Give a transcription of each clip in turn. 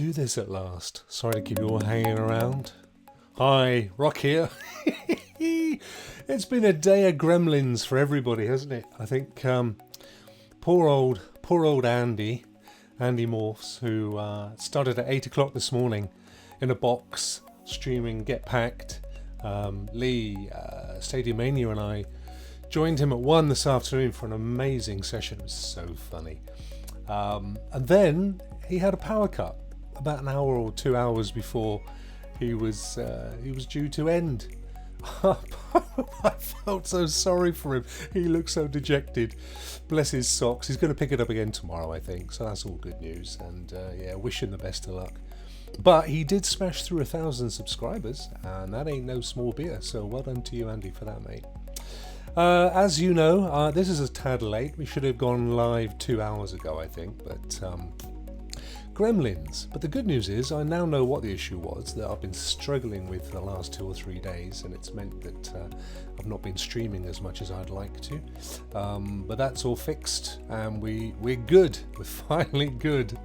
do this at last. Sorry to keep you all hanging around. Hi, Rokk here. It's been a day of gremlins for everybody, hasn't it? I think poor old Andy Morphs, who started at 8 o'clock this morning in a box streaming Get Packed. Lee, Stadium Mania, and I joined him at 1 this afternoon for an amazing session. It was so funny. And then he had a power cut about an hour or 2 hours before he was due to end. I felt so sorry for him. He looked so dejected. Bless his socks. He's going to pick it up again tomorrow, I think. So that's all good news. And wish him the best of luck. But he did smash through 1,000 subscribers, and that ain't no small beer. So well done to you, Andy, for that, mate. As you know, this is a tad late. We should have gone live 2 hours ago, I think, but gremlins. But the good news is I now know what the issue was that I've been struggling with for the last 2 or 3 days, and it's meant that I've not been streaming as much as I'd like to. But that's all fixed, and we're good. We're finally good.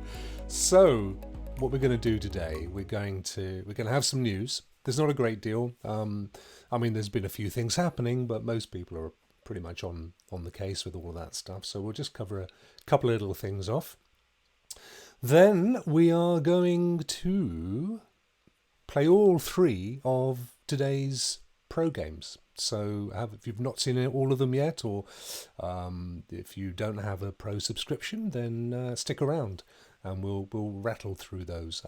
So what we're going to do today, we're going to have some news. There's not a great deal. There's been a few things happening, but most people are pretty much on the case with all of that stuff. So we'll just cover a couple of little things off. Then we are going to play all 3 of today's pro games. So if you've not seen all of them yet, or if you don't have a pro subscription, then stick around and we'll rattle through those.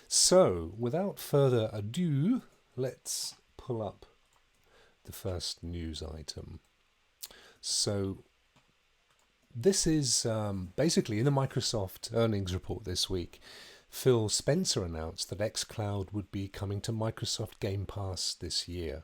So without further ado, let's pull up the first news item. So this is basically in the Microsoft earnings report this week. Phil Spencer announced that xCloud would be coming to Microsoft Game Pass this year.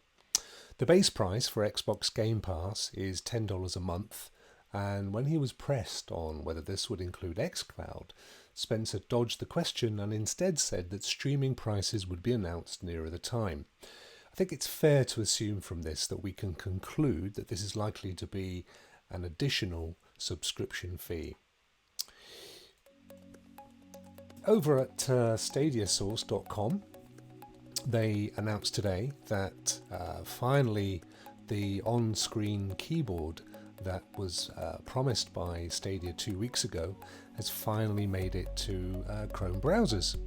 The base price for Xbox Game Pass is $10 a month, and when he was pressed on whether this would include xCloud, Spencer dodged the question and instead said that streaming prices would be announced nearer the time. I think it's fair to assume from this that we can conclude that this is likely to be an additional subscription fee. Over at StadiaSource.com, they announced today that finally the on-screen keyboard that was promised by Stadia 2 weeks ago has finally made it to Chrome browsers.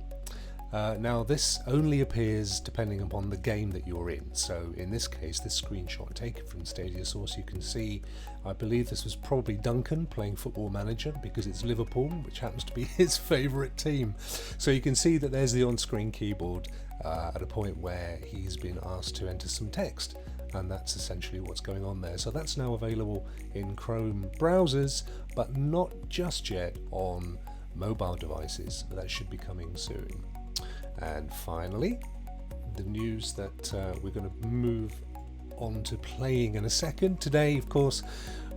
Now this only appears depending upon the game that you're in. So in this case, this screenshot taken from Stadia Source, you can see, I believe this was probably Duncan playing Football Manager because it's Liverpool, which happens to be his favourite team. So you can see that there's the on-screen keyboard at a point where he's been asked to enter some text. And that's essentially what's going on there. So that's now available in Chrome browsers, but not just yet on mobile devices. But that should be coming soon. And finally, the news that we're going to move on to playing in a second. Today, of course,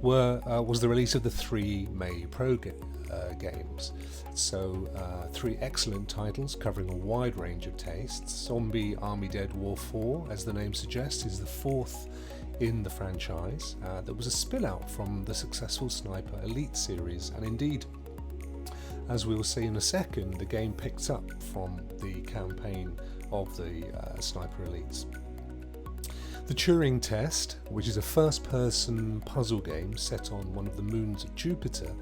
was the release of the 3 May Pro games. So 3 excellent titles covering a wide range of tastes. Zombie Army Dead War 4, as the name suggests, is the 4th in the franchise. That was a spin-out from the successful Sniper Elite series, and indeed, as we'll see in a second, the game picks up from the campaign of the Sniper Elites. The Turing Test, which is a first-person puzzle game set on one of the moons of Jupiter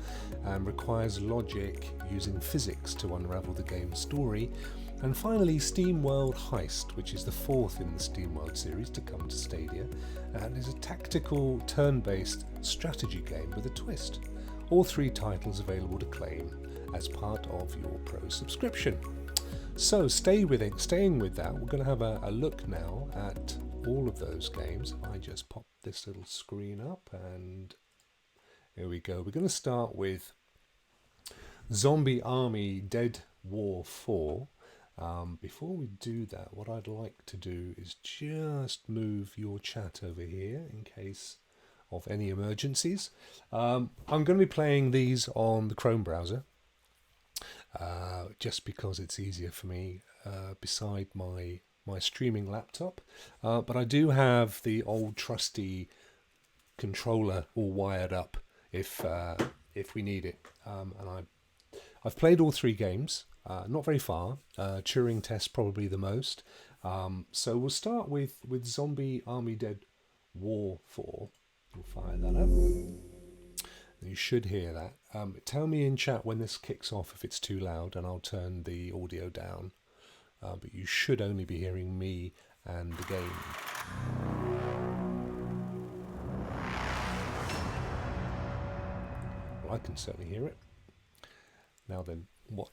and requires logic using physics to unravel the game's story. And finally, Steamworld Heist, which is the 4th in the Steamworld series to come to Stadia, and is a tactical turn-based strategy game with a twist. All 3 titles available to claim as part of your Pro subscription. So staying with that, we're going to have a look now at all of those games. I just pop this little screen up and here we go. We're going to start with Zombie Army Dead War 4. Before we do that, what I'd like to do is just move your chat over here in case of any emergencies. I'm going to be playing these on the Chrome browser just because it's easier for me beside my streaming laptop, but I do have the old trusty controller all wired up if we need it. And I've played all 3 games. Not very far. Turing Test probably the most. So we'll start with Zombie Army Dead War 4. We'll fire that up. You should hear that. Tell me in chat when this kicks off if it's too loud, and I'll turn the audio down. But you should only be hearing me and the game. Well, I can certainly hear it. Now then, what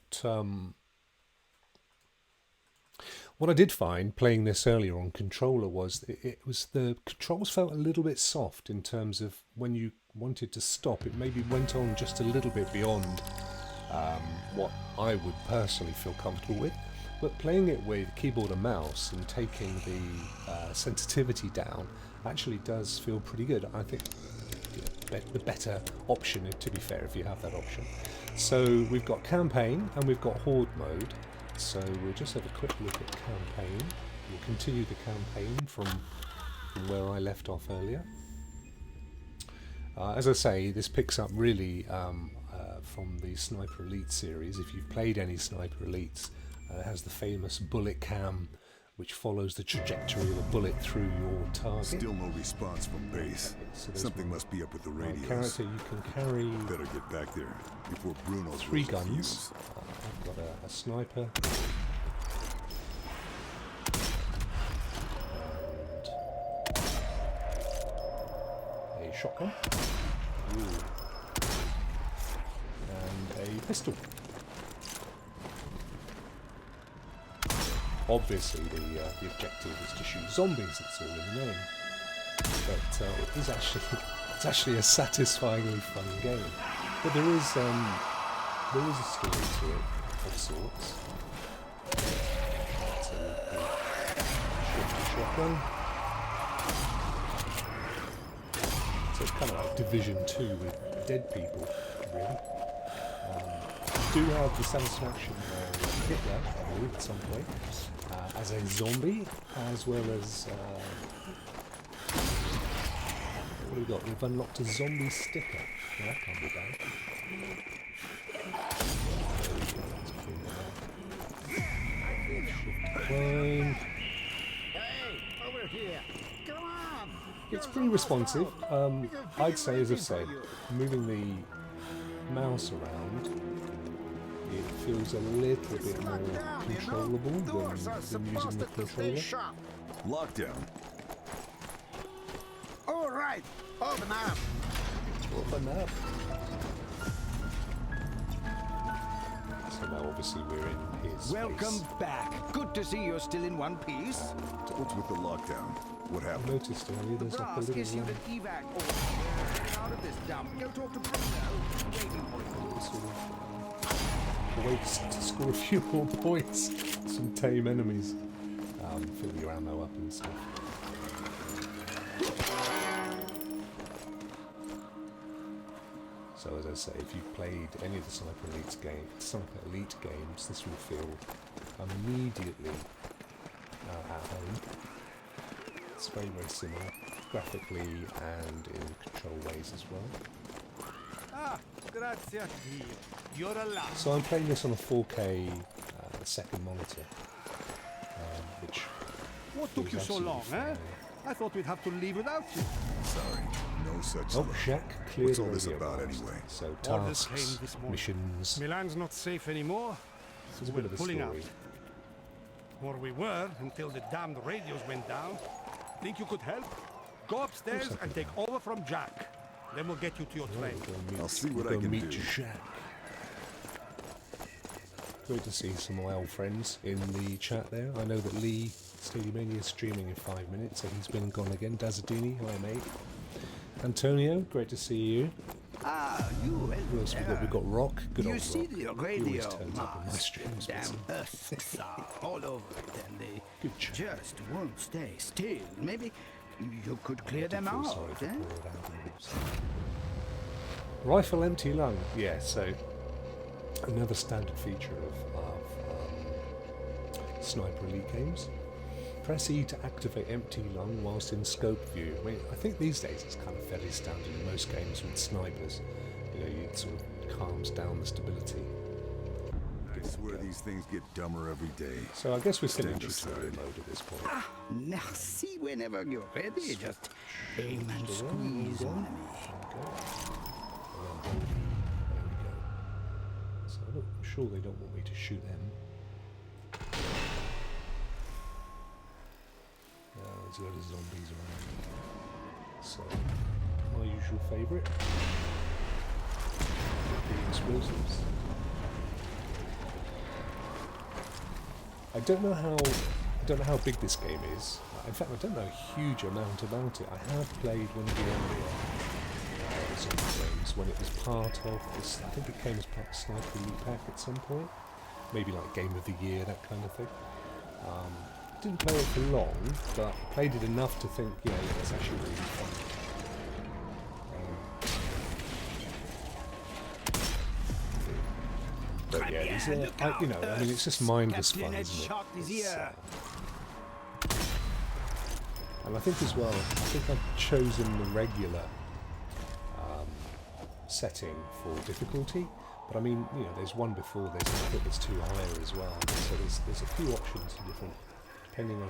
I did find playing this earlier on controller was it was the controls felt a little bit soft in terms of when you wanted to stop, it maybe went on just a little bit beyond what I would personally feel comfortable with. But playing it with keyboard and mouse and taking the sensitivity down actually does feel pretty good. I think the better option, to be fair, if you have that option. So we've got campaign and we've got horde mode. So we'll just have a quick look at campaign. We'll continue the campaign from where I left off earlier. As I say, this picks up really from the Sniper Elite series. If you've played any Sniper Elites, it has the famous bullet cam, which follows the trajectory of a bullet through your target. Still no response from base. Okay, so something must be up with the radios. Character, you can carry. Better get back there before Bruno. 3 guns. I've got a sniper. And a shotgun. Ooh. And a pistol. Obviously, the objective is to shoot zombies. It's all in the name. But it's actually a satisfyingly fun game. But there is a story to it of sorts. So shotgun. So it's kind of like Division 2 with dead people, really. You do have the satisfaction of Hitler at some point. As a zombie, as well as what have we got? We've unlocked a zombie sticker. Well, that can't be bad. Hey, over here. Come on. It's pretty responsive. I'd say, as I've said, moving the mouse around, it feels a little bit more controllable than using the controller. Lockdown. All right, open up. Open up. So now obviously we're in his Welcome space. back. Good to see you're still in one piece. What's with the lockdown? What I happened? noticed earlier there's like a Brass little issued an evac order. Get out of this dump. Go talk to Bruno. Waiting for you. sort of a way to score a few more points. Some tame enemies. Fill your ammo up and stuff. So as I say, if you've played any of the Sniper Elite games, this will feel immediately at home. It's very, very similar, graphically and in control ways as well. Grazie. You're alive. So I'm playing this on a 4K second monitor, which What took you so long, eh? I thought we'd have to leave without you. Sorry, no such Oh, luck. Jack cleared What's all the this radio about blast. anyway? So Orders came tasks, this morning. missions. Milan's not safe anymore, so It's a we're bit of a pulling story. out. Or we were until the damned radios went down. Think you could help? Go upstairs and take over from Jack. Then we'll get you to your train. I'll see what I Go can meet do. Jack. Great to see some of my old friends in the chat there. I know that Lee Stadiumania is streaming in 5 minutes, so he's been gone again. Dazadini, hi mate. Antonio, great to see you. Ah, you Who else we got? We've got Rokk. Good You old see Rokk. the He always radio turns up in my mask. streams. Damn husks are all over it, and they Good chat. just won't stay still. Maybe you could clear them Feel out, sorry for eh? poor animals. Rifle empty lung. Yeah, so another standard feature of Sniper Elite games. Press E to activate empty lung whilst in scope view. I mean, I think these days it's kind of fairly standard in most games with snipers. You know, it sort of calms down the stability. I swear these things get dumber every day. So I guess we're still in Stand tutorial aside. mode at this point. Merci whenever you're ready. Just aim and squeeze, mon ami. There we go. So I'm sure they don't want me to shoot them. There's a lot of zombies around. So, my usual favourite. The explosives. I don't know how big this game is. In fact, I don't know a huge amount about it. I have played one of the earlier zombie games when it was part of this. I think it came as part of Sniper Elite Pack at some point. Maybe like Game of the Year, that kind of thing. Didn't play it for long, but played it enough to think, yeah, that's actually really fun. But yeah, these are, you know, I mean, it's just mindless fun, isn't it? And I think as well, I think I've chosen the regular setting for difficulty. But I mean, you know, there's one before, there's a bit that's too higher as well. So there's a few options for different, depending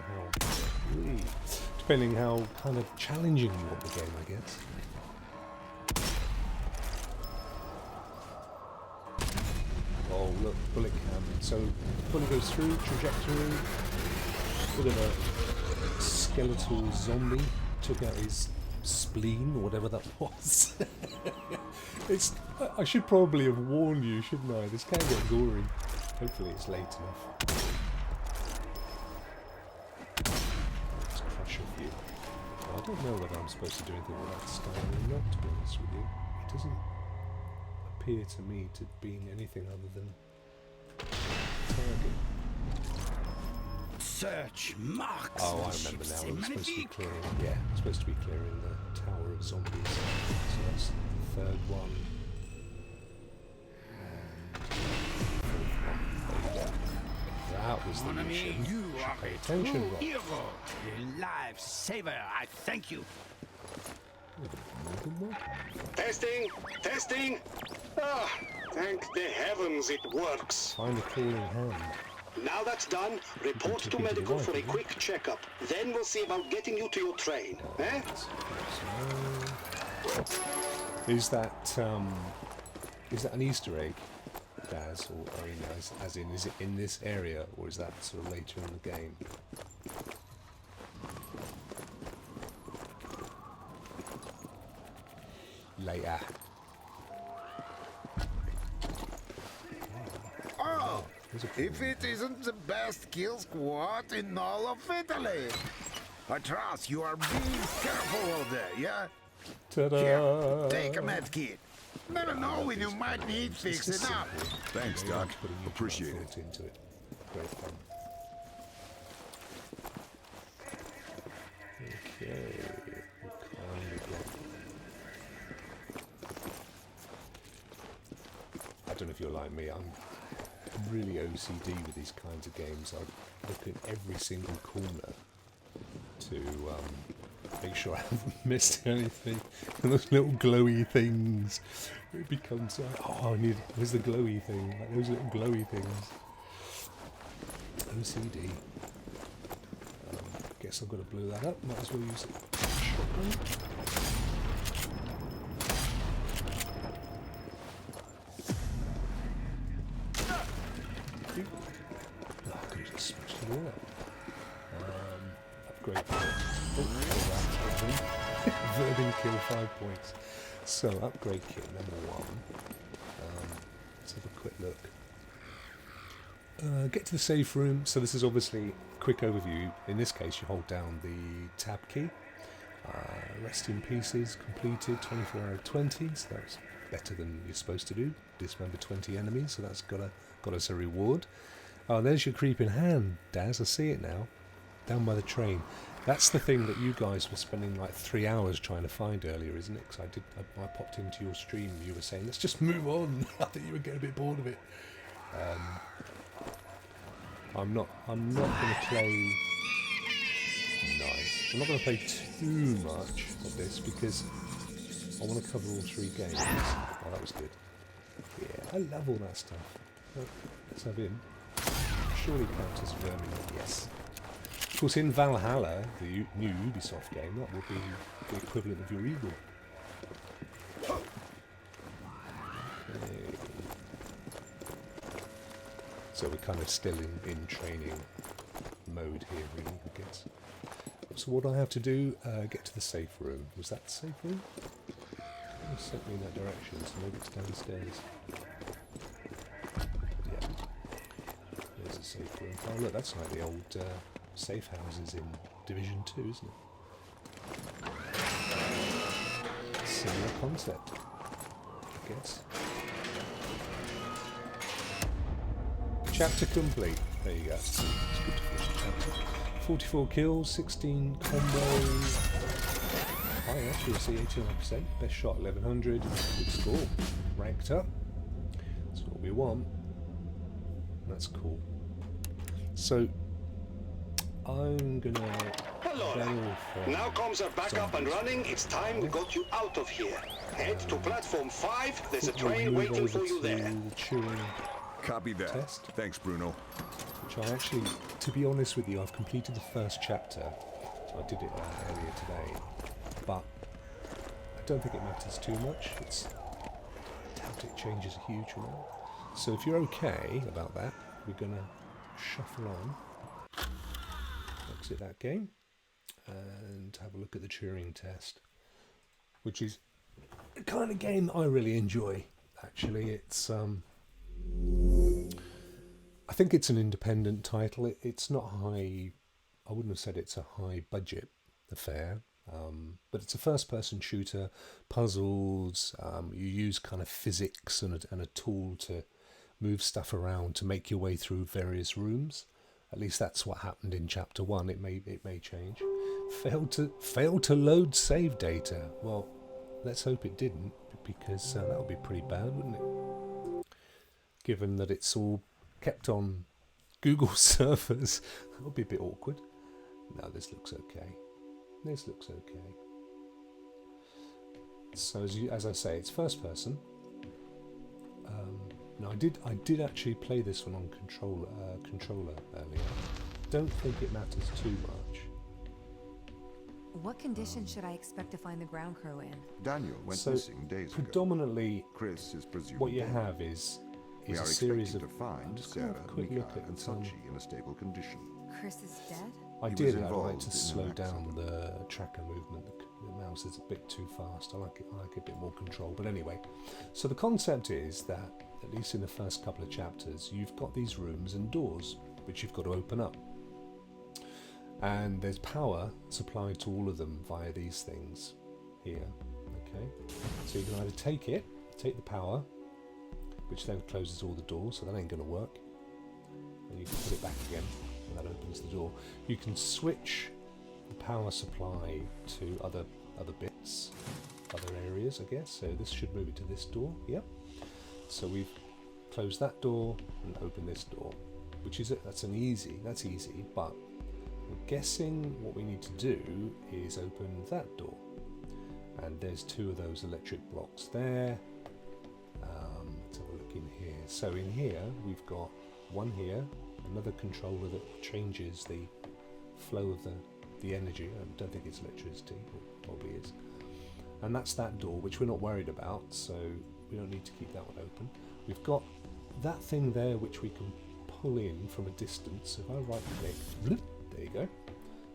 how kind of challenging you want the game, I guess. Oh look, bullet cam. So bullet goes through, trajectory, bit of a skeletal zombie, took out his spleen or whatever that was. I should probably have warned you, shouldn't I? This can get gory. Hopefully it's late enough. Let's crush a few. I don't know whether I'm supposed to do anything with that style or not, to be honest with you. It doesn't appear to me to be anything other than target. Search marks. Oh, I remember now. We're supposed to be clearing. Yeah, we're supposed to be clearing the tower of zombies. So that's the third one. That was the mission. You are Pay a attention, true Rokk. hero, a lifesaver. I thank you. Testing! Testing! Ah, thank the heavens it works. Find a crawling hand. Now that's done, report to medical for a quick checkup. Then we'll see about getting you to your train. Eh? Is that an Easter egg, Daz? Or I mean, as in, is it in this area, or is that sort of later in the game? Later. Oh, if it isn't the best kill squad in all of Italy. I trust you are being careful all day, yeah? Ta-da! Here, take a med kit. Never know when you might need fixing up. Thanks, Doc. Appreciate it. Into it. Great fun. Okay. I don't know if you're like me. I'm really OCD with these kinds of games. I look at every single corner to make sure I haven't missed anything. And those little glowy things, it becomes oh, where's the glowy thing? Like those little glowy things. OCD. Guess I've got to blow that up. Might as well use it. Shotgun. Oh, I could have just smashed it all up. Upgrade. Verdant kill 5 points. So upgrade kit number 1. Let's have a quick look. Get to the safe room. So this is obviously a quick overview. In this case, you hold down the tab key. Rest in pieces completed. 24 out of 20. So that's better than you're supposed to do. Dismember 20 enemies. So that's got us a reward. Oh, there's your creeping hand, Daz. I see it now. Down by the train. That's the thing that you guys were spending like 3 hours trying to find earlier, isn't it? Because I popped into your stream. You were saying, let's just move on. I think you were getting a bit bored of it. I'm not going to play. Nice. I'm not going to play too much of this because I want to cover all 3 games. Oh, that was good. Yeah, I love all that stuff. Let's have him. Surely counts as vermin. Yes. Of course, in Valhalla, the new Ubisoft game, that would be the equivalent of your eagle. Okay. So we're kind of still in training mode here, really, I guess. So what do I have to do? Get to the safe room. Was that the safe room? It sent me in that direction, so maybe it's downstairs. Yeah. There's a safe room. Oh look, that's like the old safe houses in Division 2, isn't it? Similar concept, I guess. Chapter complete. There you go. It's good to finish the chapter. 44 kills, 16 combos. High accuracy, 89%. Best shot, 1100. Good score. Ranked up. That's what we want. That's cool. So, I'm gonna... Hello. Now comms are back up and running. It's time we got you out of here. Head to platform 5. There's a train waiting for you there. The Turing Copy that. Test. Thanks, Bruno. Which I actually, to be honest with you, I've completed the first chapter. So I did it earlier today. But I don't think it matters too much. I doubt it changes a huge amount. So if you're okay about that, we're going to shuffle on. Exit that game. And have a look at the Turing Test. Which is the kind of game that I really enjoy, actually. It's... I think it's an independent title. It's not high. I wouldn't have said it's a high budget affair, but it's a first-person shooter. Puzzles. You use kind of physics and a tool to move stuff around to make your way through various rooms. At least that's what happened in Chapter 1. It may change. Failed to load save data. Well, let's hope it didn't, because that would be pretty bad, wouldn't it? Given that it's all kept on Google servers, that would be a bit awkward. No, this looks okay. This looks okay. So as I say, it's first person. No, I did actually play this one on controller earlier. Don't think it matters too much. What conditions should I expect to find the ground crew in? Daniel went So missing days ago. predominantly, Chris is presumed what you dead. have is We a are series expected of. to find I'm just gonna have Sarah, a quick Mika, look at and the Sachi in a stable condition. Chris is dead? I He did. was I like involved to in an slow down accident. the tracker movement. The mouse is a bit too fast. I like a bit more control. But anyway, so the concept is that, at least in the first couple of chapters, you've got these rooms and doors which you've got to open up, and there's power supplied to all of them via these things here. Okay, so you can either take the power, which then closes all the doors, so that ain't going to work, and you can put it back again, and that opens the door. You can switch the power supply to other bits, other areas, I guess. So this should move it to this door. Yep. So we've closed that door and opened this door, which is that's easy. But I'm guessing what we need to do is open that door, and there's two of those electric blocks there. Let's have a look in here. So in here we've got one here, another controller that changes the flow of the energy. I don't think it's electricity, it probably is. And that's that door, which we're not worried about, so we don't need to keep that one open. We've got that thing there which we can pull in from a distance. If I right click, there you go.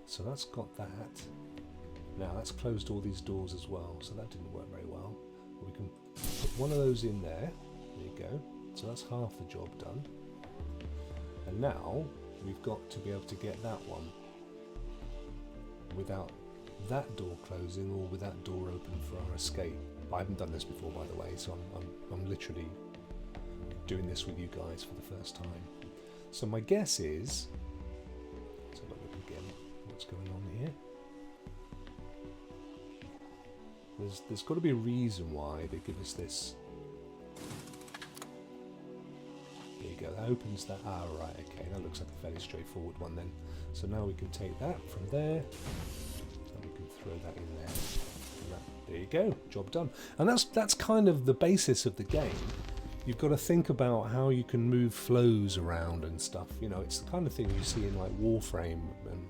So that's got that. Now that's closed all these doors as well, so that didn't work very well. But we can put one of those in there. There you go. So that's half the job done. And now we've got to be able to get that one without that door closing or with that door open for our escape. I haven't done this before, by the way, so I'm literally doing this with you guys for the first time. So my guess is, let's have a look again, what's going on here. There's got to be a reason why they give us this. There you go, that opens that. Ah, right, okay, that looks like a fairly straightforward one then. So now we can take that from there, and we can throw that in there. And that, there you go, job done. And that's kind of the basis of the game. you've got to think about how you can move flows around and stuff. You know, it's the kind of thing you see in like Warframe, and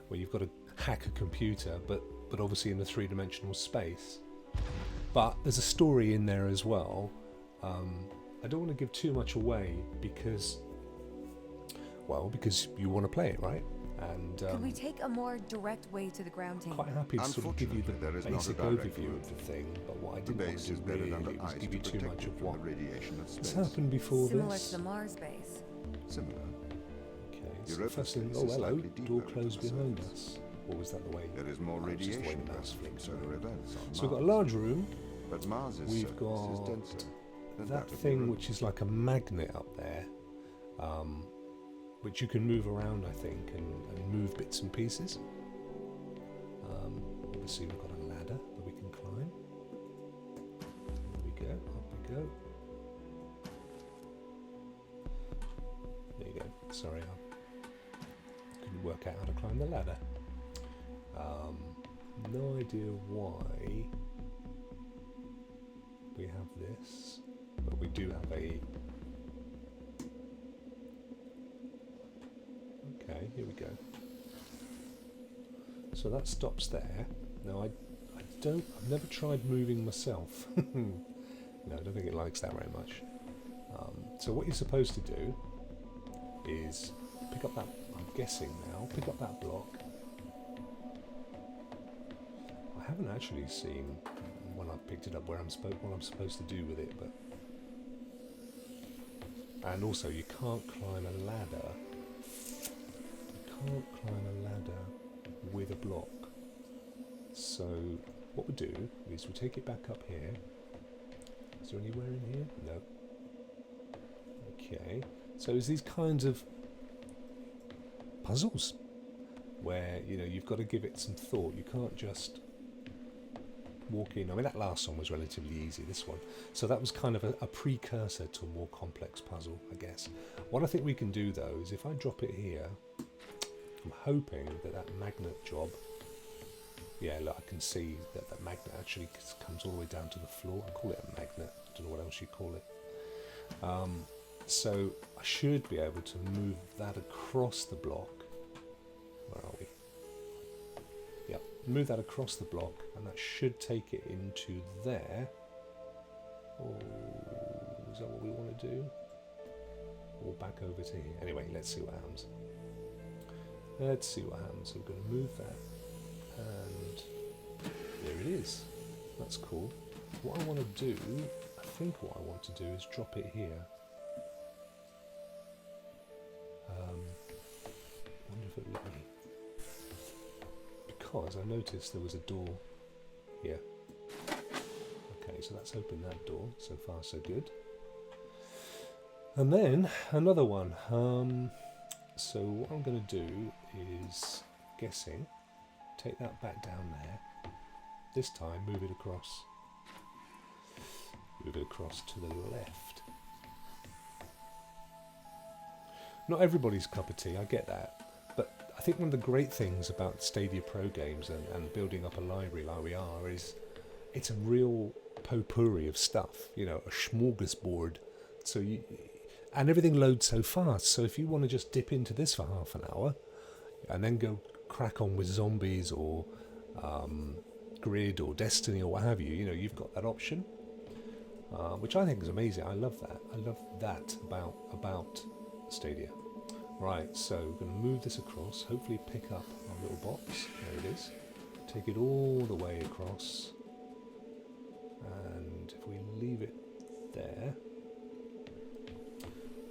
where you've got to hack a computer, but obviously in a three-dimensional space. But there's a story in there as well. I don't want to give too much away because you want to play it, right? And Could we take a more direct way to the ground team? quite happy to sort of give you the Unfortunately, there is basic not a direct overview route. of the thing, but what I The didn't want base to is do bedded really under was ice give you to too protect much it of from what the radiation of has space. happened before Similar this. to the Mars base. Similar. Okay, so Europa first thing, space oh is hello, slightly deeper door into closed the behind surface. us. Or was that the way? There is more Oh, it was just the way radiation the mouse present from flicks solar around. events on So we've got a Mars. large room. But Mars's We've surface is got denser than that of thing Europa. which is like a magnet up there, which you can move around, I think, and move bits and pieces. Obviously we've got a ladder that we can climb. There we go, up we go. There you go. Sorry, I couldn't work out how to climb the ladder. No idea why we have this, but we do have a... Okay, here we go. So that stops there. Now I've never tried moving myself. No, I don't think it likes that very much. So what you're supposed to do is pick up that, I'm guessing now, pick up that block. I haven't actually seen when I've picked it up what I'm supposed to do with it, but... And also you can't climb a ladder. You can't climb a ladder with a block. So what we do is we take it back up here. Is there anywhere in here? No. Okay. So it's these kinds of puzzles where, you know, you've got to give it some thought. You can't just walk in. I mean, that last one was relatively easy, this one. So that was kind of a precursor to a more complex puzzle, I guess. What I think we can do, though, is if I drop it here, I'm hoping that magnet job... Yeah, look, I can see that that magnet actually comes all the way down to the floor. I call it a magnet. I don't know what else you call it. So I should be able to move that across the block. Where are we? Yeah, move that across the block, and that should take it into there. Oh, is that what we want to do? Or back over to here? Anyway, let's see what happens. Let's see what happens. So we're going to move that. And there it is. That's cool. What I want to do, I think what I want to do is drop it here. I wonder if it will let me. Because I noticed there was a door here. Okay, so let's open that door. So far, so good. And then another one. So what I'm going to do is, guessing, take that back down there. This time, move it across. Move it across to the left. Not everybody's cup of tea, I get that. But I think one of the great things about Stadia Pro games and building up a library like we are is it's a real potpourri of stuff, you know, a smorgasbord. So and everything loads so fast. So if you want to just dip into this for half an hour and then go crack on with zombies or Grid or Destiny or what have you, you know, you've got that option, which I think is amazing. I love that. I love that about Stadia. Right, so we're going to move this across, hopefully pick up our little box. There it is. Take it all the way across. And if we leave it there,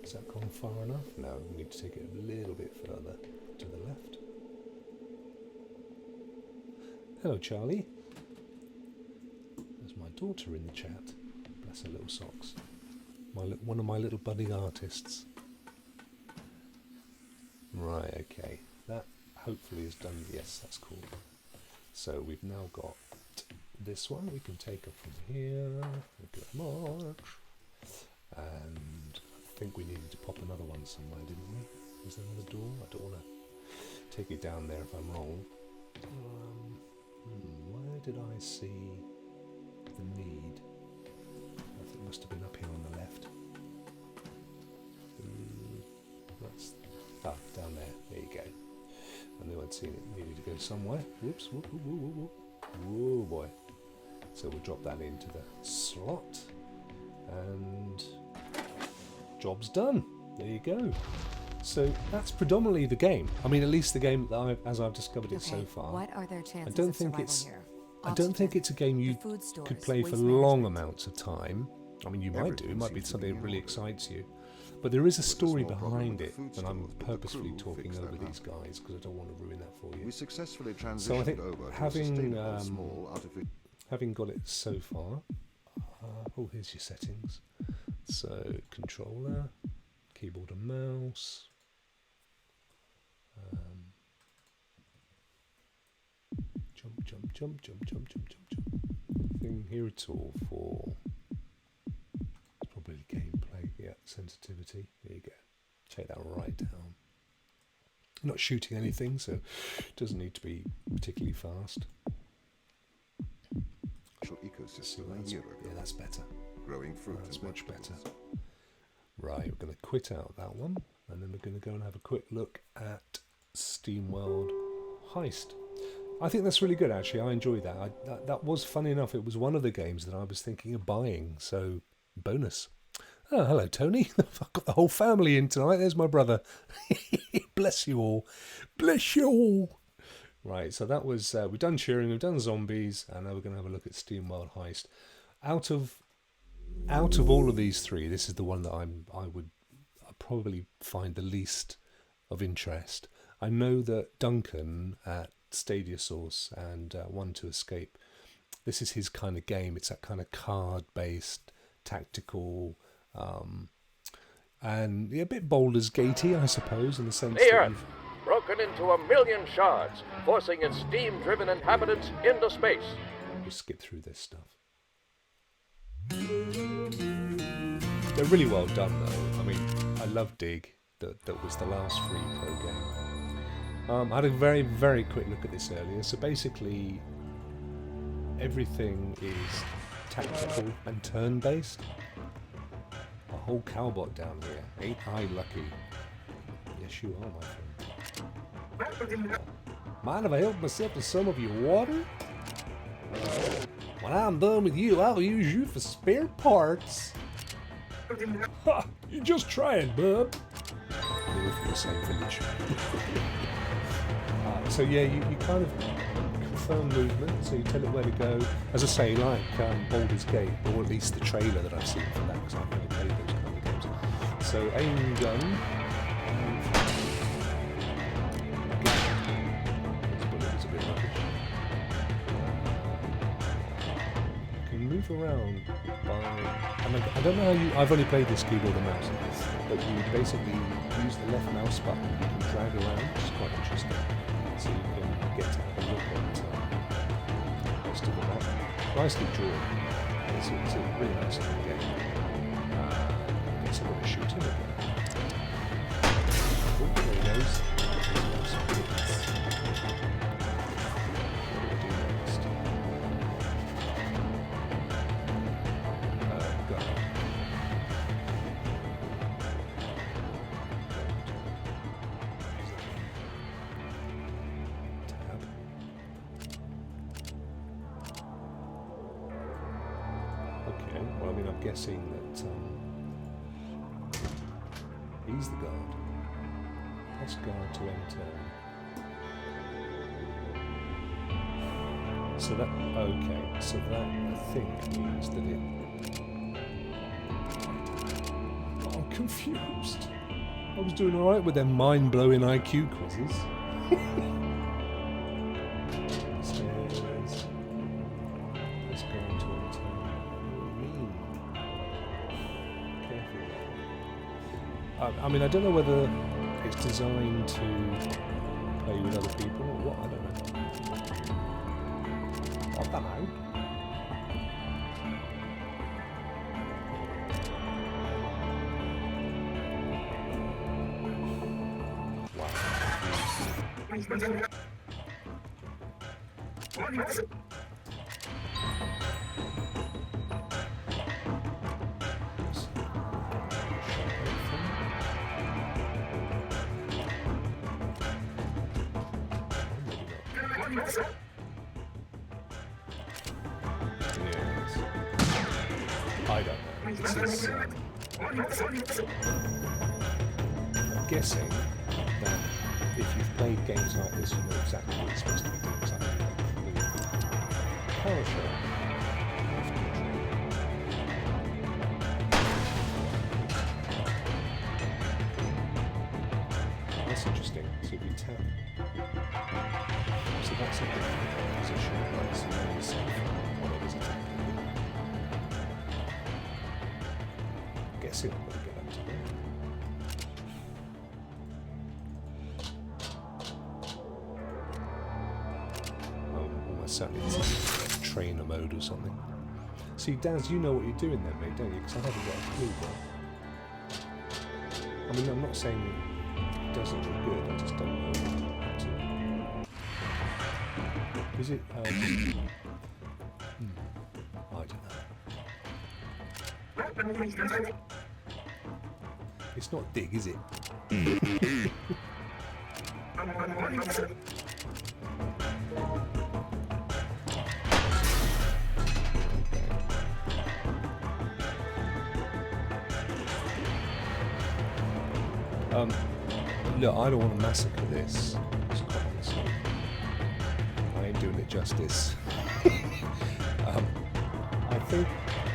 has that gone far enough? No, we need to take it a little bit further to the left. Hello, Charlie. There's my daughter in the chat. Bless her little socks. One of my little budding artists. Right, okay. That hopefully is done. Yes, that's cool. So we've now got this one. We can take it from here. Good march. And I think we needed to pop another one somewhere, didn't we? Is there another door? I don't want to take it down there if I'm wrong. Where did I see the need? I think it must have been up here on the left. Ah, down there. There you go. I knew I'd seen it. Needed to go somewhere. Whoops. Whoop, whoop, whoop, whoop, whoop. Whoa, boy. So we'll drop that into the slot. And job's done. There you go. So that's predominantly the game. I mean, at least the game that as I've discovered it so far. What are their chances I don't of think survival it's. here? I don't think it's a game you food stores, could play for waste long management. amounts of time. I mean, you might do. It Everything might be seems to something be that really in order. excites you. But there is a There was a story small problem behind with it, the food and store, I'm but the purposefully crew talking fixed over that these guys because I don't want to ruin that for you. We successfully transitioned So I think over to a having sustainable small artificial. having got it so far, oh, here's your settings. So controller, keyboard and mouse. Jump. Nothing here at all for. It's probably gameplay. Yeah, sensitivity. There you go. Take that right down. Not shooting anything, so it doesn't need to be particularly fast. See Ecosystem what a that's, year yeah, ago. that's better. Growing fruit That's and much vegetables. better. Right, we're going to quit out that one, and then we're going to go and have a quick look at Steamworld Heist. I think that's really good, actually. I enjoyed that. That was funny enough. It was one of the games that I was thinking of buying, so bonus. Oh, hello, Tony. I've got the whole family in tonight. There's my brother. Bless you all. Bless you all. Right, so that was, we've done Turing, we've done zombies, and now we're going to have a look at Steamworld Heist. Out of all of these three, this is the one that I would probably find the least of interest. I know that Duncan at Stadia Source and One to Escape, this is his kind of game. It's that kind of card-based, tactical, and a bit Baldur's Gatey, I suppose, in the sense The that Earth, broken into 1,000,000 shards, forcing its steam-driven inhabitants into space. we'll skip through this stuff. They're really well done, though. I mean, I love Dig. That was the last free pro game. I had a very, very quick look at this earlier. So basically, everything is tactical and turn-based. A whole cowbot down here. Ain't I lucky? Yes, you are, my friend. Mind if I help myself to some of your water? When I'm done with you, I'll use you for spare parts. Ha! You just try it, bub. They were from the same village. So yeah, you kind of confirm movement, so you tell it where to go. As I say, like Baldur's Gate, or at least the trailer that I've seen for that, because I've never played those kind of games. So aim gun. It's a bit rubbish. You can move around by. I don't know how you. I've only played this keyboard and mouse, but you basically use the left mouse button. You can drag around, which is quite interesting. So you can get to have a look at most of the map. Nicely drawn. It's a really nice little game. Get someone to shoot him again. Oh, there he goes. What do we do next? Go. Tab. Okay, well, I mean, I'm guessing that he's the guard. Press guard to enter. So that, okay, so that I think means that it. Oh, I'm confused. I was doing alright with them mind-blowing IQ quizzes. Stairs. Let's go into enter. What do you mean? Careful. I mean, I don't know whether it's designed to play with other people or what. I don't know. I don't know. Yes. I don't know. This is, I'm guessing that if you've played games like this, you know exactly what it's supposed to be doing. It's like PowerShell. That's interesting. So if you tap, so that's a different position, right? So now you see what it is attacking. I'm guessing I'm going to get up to there. Almost certainly this is trainer mode or something. See, Daz, you know what you're doing there, mate, don't you? Because I haven't got a clue, bro. I mean, I'm not saying it doesn't look good, I just don't know how to. Is it, I don't know. It's not dig, is it? Look, I don't want to massacre this. I ain't doing it justice. I think,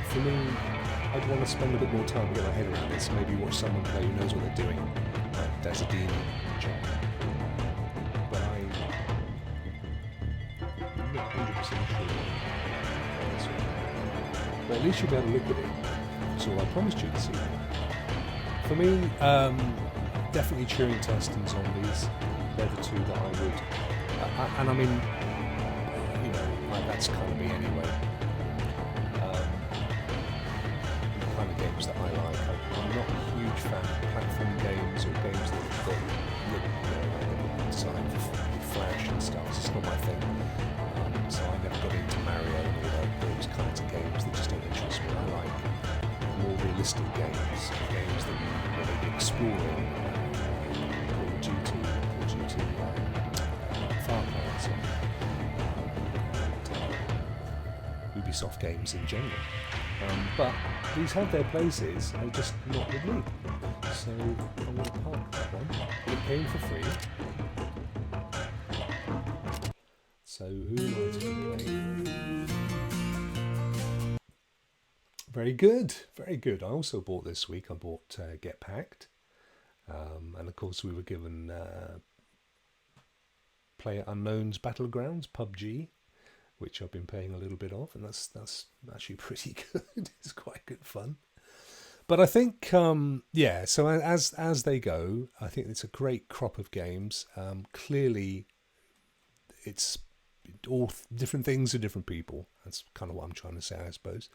for me, I'd want to spend a bit more time to get my head around this. Maybe watch someone play who knows what they're doing, like Dazadini. But I'm not 100% sure. But at least you'll be able to look at it. That's all I promised you this evening. For me, definitely Turing Test and Zombies. They're the two that I would, and I mean, you know, like that's kind of me anyway. The kind of games that I like. I'm not a huge fan of platform games or games that have got designed for Flash and stuff. It's just not my thing. So I never got into Mario and all those kinds of games that just don't interest me. I like more realistic games that you maybe exploring. Far Cry and so Ubisoft games in general. But these have their places, they're just not with me. So I'm going to park that one. It came for free. So who am I to complain? Very good, very good. I also bought this week, I bought Get Packed. And of course we were given PlayerUnknown's Battlegrounds, PUBG, which I've been playing a little bit of, and that's actually pretty good. It's quite good fun. But I think, yeah, so as they go, I think it's a great crop of games. Clearly, it's all different things to different people. That's kind of what I'm trying to say, I suppose.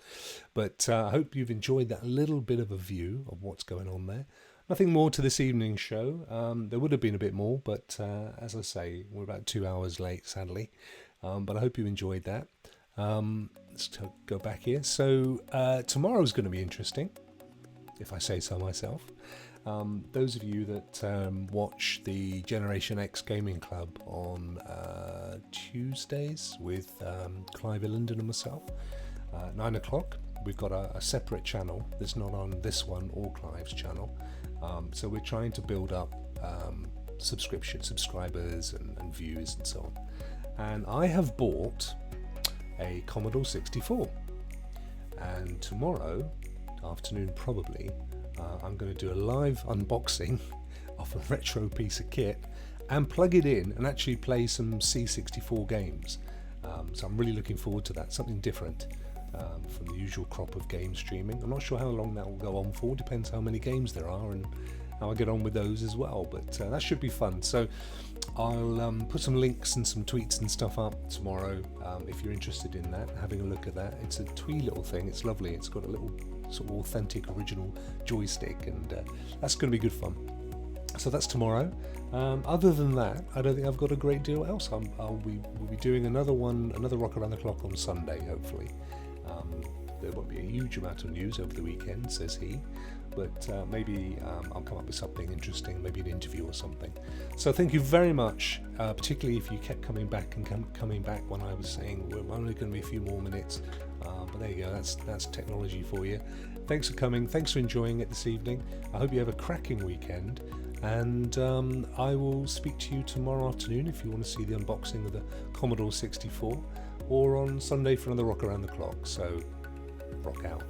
But I hope you've enjoyed that little bit of a view of what's going on there. Nothing more to this evening's show. There would have been a bit more, but as I say, we're about 2 hours late, sadly. But I hope you enjoyed that. Let's go back here. So tomorrow's going to be interesting, if I say so myself. Those of you that watch the Generation X Gaming Club on Tuesdays with Clive Illenden and myself, 9 o'clock, we've got a separate channel that's not on this one or Clive's channel. So we're trying to build up subscribers and views and so on. And I have bought a Commodore 64. And tomorrow afternoon, probably, I'm going to do a live unboxing of a retro piece of kit and plug it in and actually play some C64 games. So I'm really looking forward to that, something different from the usual crop of game streaming. I'm not sure how long that will go on for, depends how many games there are and how I get on with those as well, but that should be fun. So I'll put some links and some tweets and stuff up tomorrow if you're interested in that, having a look at that. It's a twee little thing, it's lovely, it's got a little sort of authentic original joystick, and that's going to be good fun. So that's tomorrow. Other than that, I don't think I've got a great deal else. We'll be doing another Rokk Around the Clock on Sunday, hopefully. There won't be a huge amount of news over the weekend, says he, but maybe I'll come up with something interesting, maybe an interview or something. So thank you very much, particularly if you kept coming back and coming back when I was saying we're only going to be a few more minutes. But there you go, that's technology for you. Thanks for coming, thanks for enjoying it this evening. I hope you have a cracking weekend, and I will speak to you tomorrow afternoon if you want to see the unboxing of the Commodore 64, or on Sunday for another Rokk Around the Clock. So, rock out.